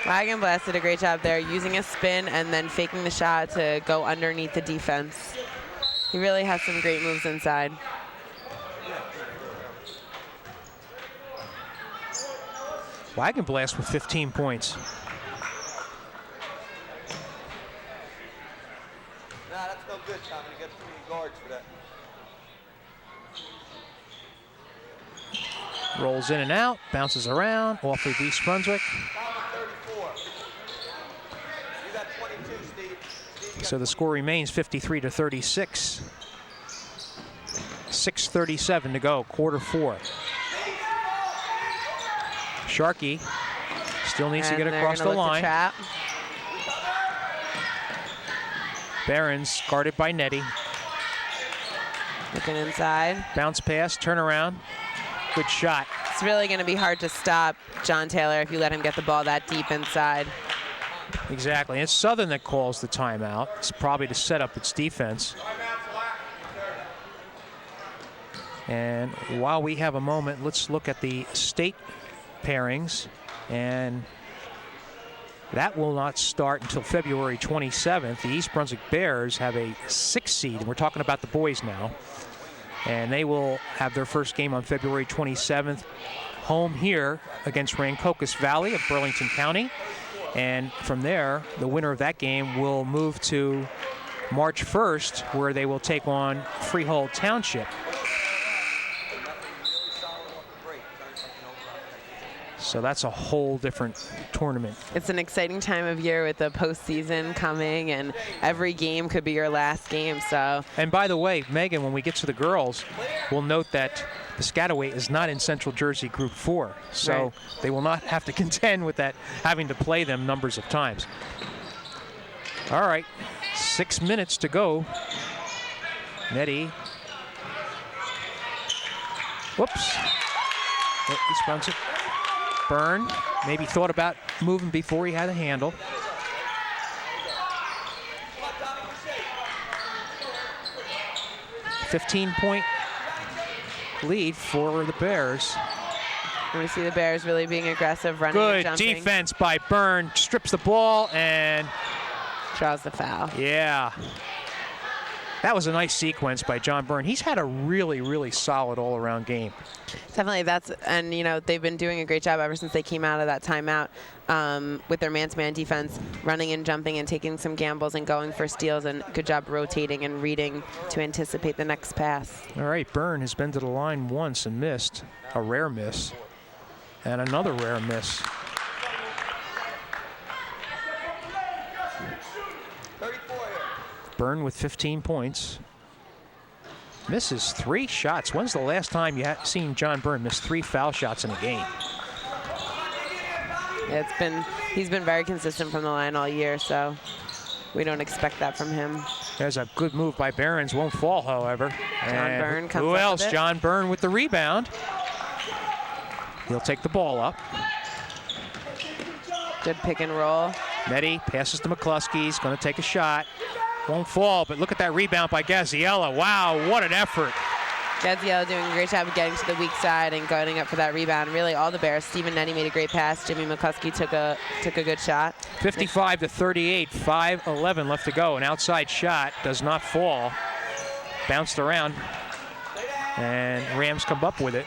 Wagon Blast did a great job there, using a spin and then faking the shot to go underneath the defense. He really has some great moves inside. Wagon Blast with 15 points. Nah, that's no good, Tommy. You got too many guards for that. Rolls in and out, bounces around, off of East Brunswick. 34. You got 22, Steve. So the score remains 53-36. 6:37 to go, quarter 4. Sharkey still needs to get across the line. Trap. Behrens guarded by Nettie. Looking inside. Bounce pass, turnaround. Good shot. It's really going to be hard to stop John Taylor if you let him get the ball that deep inside. Exactly. It's Southern that calls the timeout. It's probably to set up its defense. And while we have a moment, let's look at the state pairings, and that will not start until February 27th. The East Brunswick Bears have a 6 seed, and we're talking about the boys now, and they will have their first game on February 27th, home here against Rancocas Valley of Burlington County, and from there, the winner of that game will move to March 1st, where they will take on Freehold Township. So that's a whole different tournament. It's an exciting time of year with the postseason coming, and every game could be your last game. So. And by the way, Megan, when we get to the girls, we'll note that Piscataway is not in Central Jersey Group 4, so right. They will not have to contend with that, having to play them numbers of times. All right, 6 minutes to go. Nettie. Whoops. East Brunswick. Byrne maybe thought about moving before he had a handle. $15-point lead for the Bears. And we see the Bears really being aggressive, running and Good jumping. defense by Byrne. Strips the ball and Draws the foul. yeah. That was a nice sequence by John Byrne. He's had a really, really solid all-around game. Definitely, and you know, they've been doing a great job ever since they came out of that timeout with their man-to-man defense, running and jumping and taking some gambles and going for steals, and good job rotating and reading to anticipate the next pass. All right, Byrne has been to the line once and missed, a rare miss, and another rare miss. 34 here. Byrne with 15 points. Misses 3 shots. When's the last time you had seen John Byrne miss 3 foul shots in a game? Yeah, he's been very consistent from the line all year, so we don't expect that from him. There's a good move by Behrens. Won't fall, however. John Byrne comes Who up else? with it. John Byrne with the rebound. He'll take the ball up. Good pick and roll. Nettie passes to McCluskey. He's going to take a shot. Won't fall, but look at that rebound by Gaziella. Wow, what an effort. Gaziella doing a great job of getting to the weak side and going up for that rebound. Really, all the Bears. Stephen Nettie made a great pass. Jimmy McCluskey took a good shot. 55-38, 5:11 left to go. An outside shot does not fall. Bounced around, and Rams come up with it.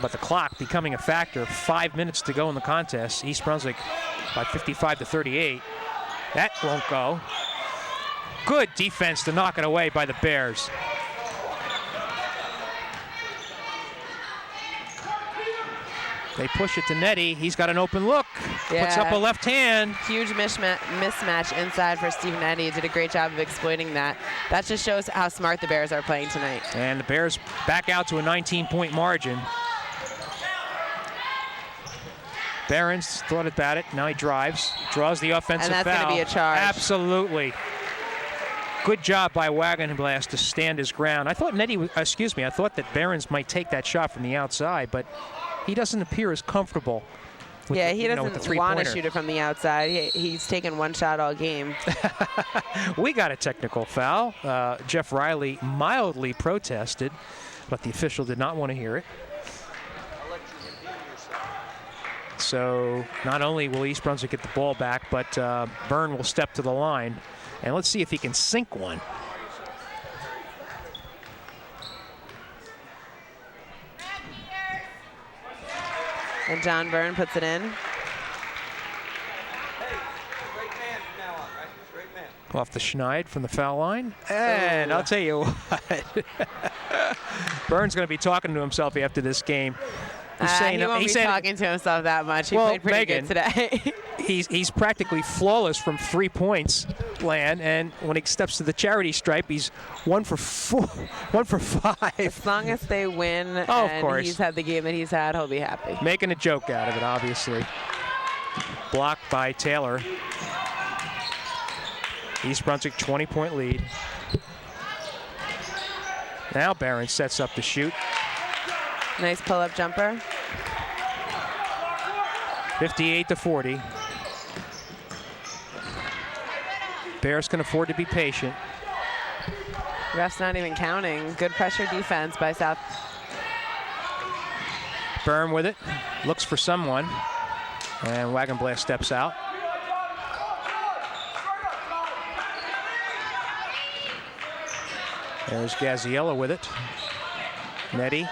But the clock becoming a factor. 5 minutes to go in the contest. East Brunswick by 55-38. That won't go. Good defense to knock it away by the Bears. They push it to Nettie. He's got an open look. Puts up a left hand. Huge mismatch inside for Stephen Nettie. He did a great job of exploiting that. That just shows how smart the Bears are playing tonight. And the Bears back out to a 19-point margin. Behrens thought about it. Now he drives. Draws the offensive foul. And that's going to be a charge. Absolutely. Good job by Wagenblast to stand his ground. I thought I thought that Behrens might take that shot from the outside, but he doesn't appear as comfortable with he doesn't want to shoot it from the outside. He's taken one shot all game. We got a technical foul. Jeff Riley mildly protested, but the official did not want to hear it. So not only will East Brunswick get the ball back, but Byrne will step to the line. And let's see if he can sink one. And John Byrne puts it in. Hey, great man from now on, right? Great man. Off the Schneid from the foul line. And I'll tell you what. Byrne's going to be talking to himself after this game. He won't be talking to himself that much. He played pretty good today. he's practically flawless from 3 points land, and when he steps to the charity stripe, he's 1 for 5. As long as they win of and course. he's had the game that he's had, he'll be happy. Making a joke out of it, obviously. Blocked by Taylor. East Brunswick 20-point lead. Now Barron sets up to shoot. Nice pull-up jumper. 58-40. Bears can afford to be patient. Ref's not even counting. Good pressure defense by South. Byrne with it. Looks for someone. And Wagenblast steps out. There's Gaziella with it. Nettie,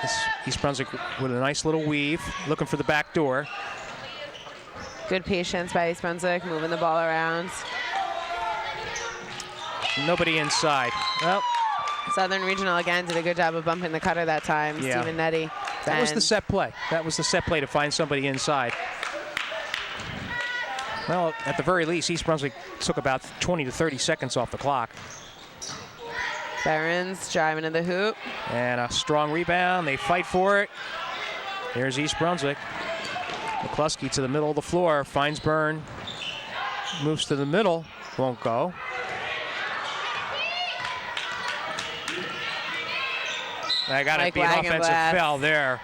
East Brunswick with a nice little weave, looking for the back door. Good patience by East Brunswick, moving the ball around. Nobody inside. Well, Southern Regional again did a good job of bumping the cutter that time. Yeah. Stephen Nettie That was the set play. That was the set play to find somebody inside. Well, at the very least, East Brunswick took about 20 to 30 seconds off the clock. Barons driving to the hoop. And a strong rebound. They fight for it. Here's East Brunswick. McCluskey to the middle of the floor. Finds Byrne. Moves to the middle. Won't go. I got to be an offensive foul there.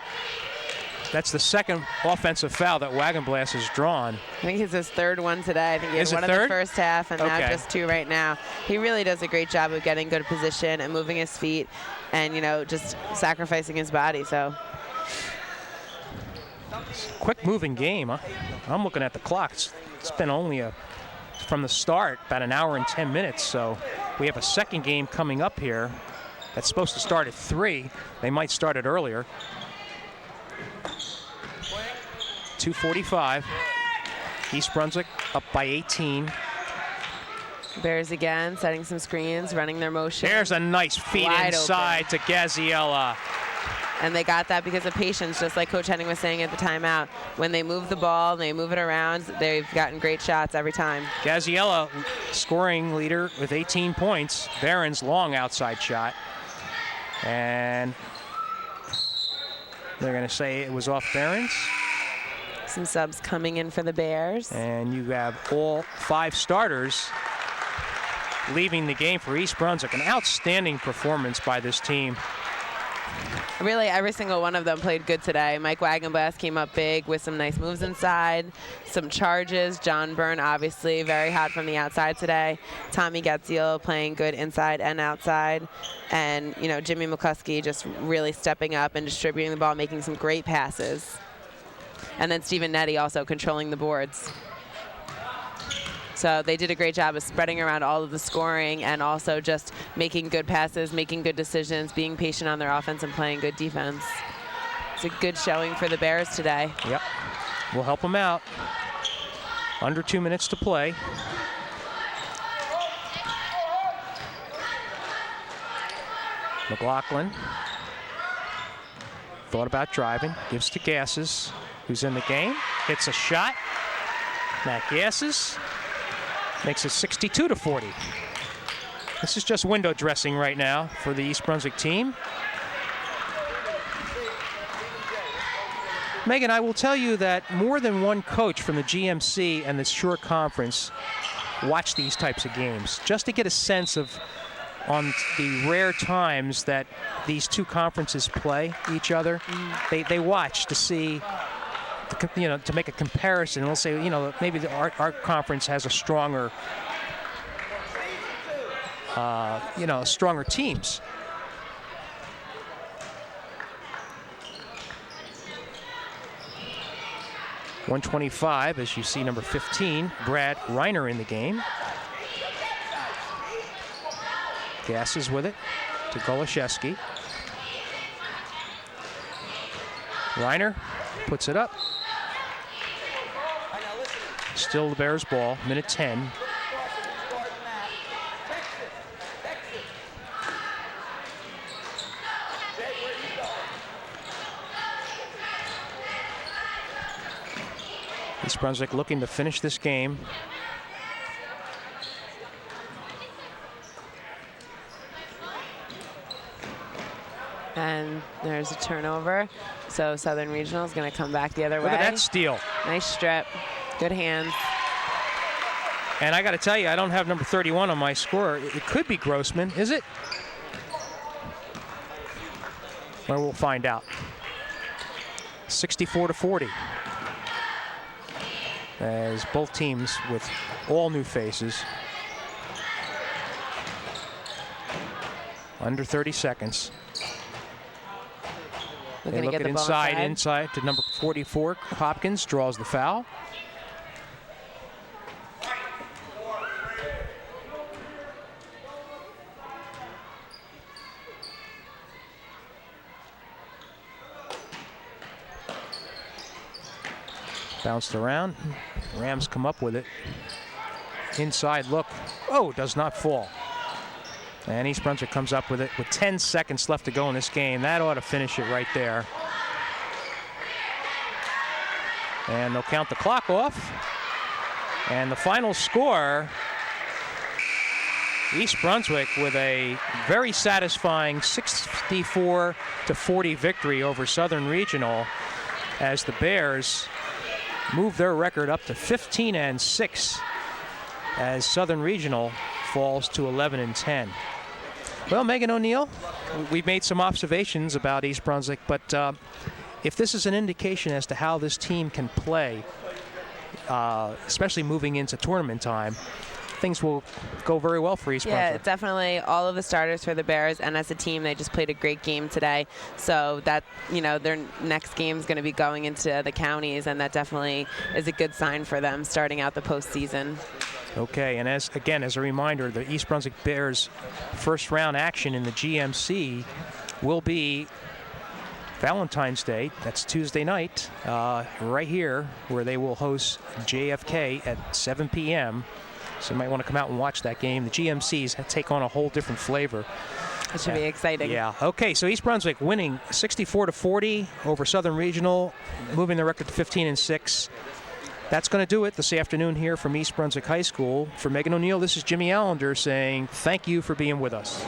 That's the second offensive foul that Wagenblast has drawn. I think it's his third one today. I think he had one in the first half and now just two right now. He really does a great job of getting good position and moving his feet and, you know, just sacrificing his body. So quick moving game. Huh? I'm looking at the clock. It's been only from the start about an hour and 10 minutes. So we have a second game coming up here that's supposed to start at 3. They might start it earlier. 2:45. East Brunswick up by 18. Bears again, setting some screens, running their motion. There's a nice feed inside to Gaziella. And they got that because of patience, just like Coach Henning was saying at the timeout. When they move the ball, they move it around, they've gotten great shots every time. Gaziella, scoring leader with 18 points. Barron's long outside shot. And they're going to say it was off Barron's. Some subs coming in for the Bears. And you have all 5 starters leaving the game for East Brunswick. An outstanding performance by this team. Really, every single one of them played good today. Mike Wagenblast came up big with some nice moves inside, some charges. John Byrne, obviously, very hot from the outside today. Tommy Gaziel playing good inside and outside. And, you know, Jimmy McCluskey just really stepping up and distributing the ball, making some great passes. And then Stephen Nettie also controlling the boards. So they did a great job of spreading around all of the scoring and also just making good passes, making good decisions, being patient on their offense and playing good defense. It's a good showing for the Bears today. Yep, we'll help them out. Under 2 minutes to play. McLaughlin thought about driving, gives to Gasses, who's in the game, hits a shot. Matt Gasses makes it 62-40. This is just window dressing right now for the East Brunswick team. Megan, I will tell you that more than one coach from the GMC and the Shore Conference watch these types of games just to get a sense of on the rare times that these two conferences play each other. They watch to see, you know, to make a comparison. We'll say, you know, maybe our conference has a stronger, you know, stronger teams. .125, as you see, number 15, Brad Reiner in the game. Gasses with it to Goloszewski. Reiner puts it up. Still the Bears ball, minute 10. East Brunswick looking to finish this game. And there's a turnover. So Southern Regional is going to come back the other way. Look at that steal. Nice strip. Good hands. And I got to tell you, I don't have number 31 on my score. It could be Grossman, is it? Well, we'll find out. 64-40. As both teams with all new faces. Under 30 seconds. They look it inside to number 44. Hopkins draws the foul. Bounced around. Rams come up with it. Inside look. Oh, does not fall. And East Brunswick comes up with it with 10 seconds left to go in this game. That ought to finish it right there. And they'll count the clock off. And the final score, East Brunswick with a very satisfying 64-40 victory over Southern Regional, as the Bears move their record up to 15-6 as Southern Regional falls to 11-10. Well, Megan O'Neill, we've made some observations about East Brunswick, but if this is an indication as to how this team can play, especially moving into tournament time, things will go very well for East Brunswick. Yeah, definitely. All of the starters for the Bears, and as a team, they just played a great game today. So that, their next game is going to be going into the counties, and that definitely is a good sign for them starting out the postseason. Okay, and as a reminder, the East Brunswick Bears first round action in the GMC will be Valentine's Day. That's Tuesday night, right here, where they will host JFK at 7 p.m. So you might want to come out and watch that game. The GMCs take on a whole different flavor. It should be exciting. Yeah. Okay, so East Brunswick winning 64-40 over Southern Regional, moving the record to 15-6. That's going to do it this afternoon here from East Brunswick High School. For Megan O'Neill, this is Jimmy Allinder saying thank you for being with us.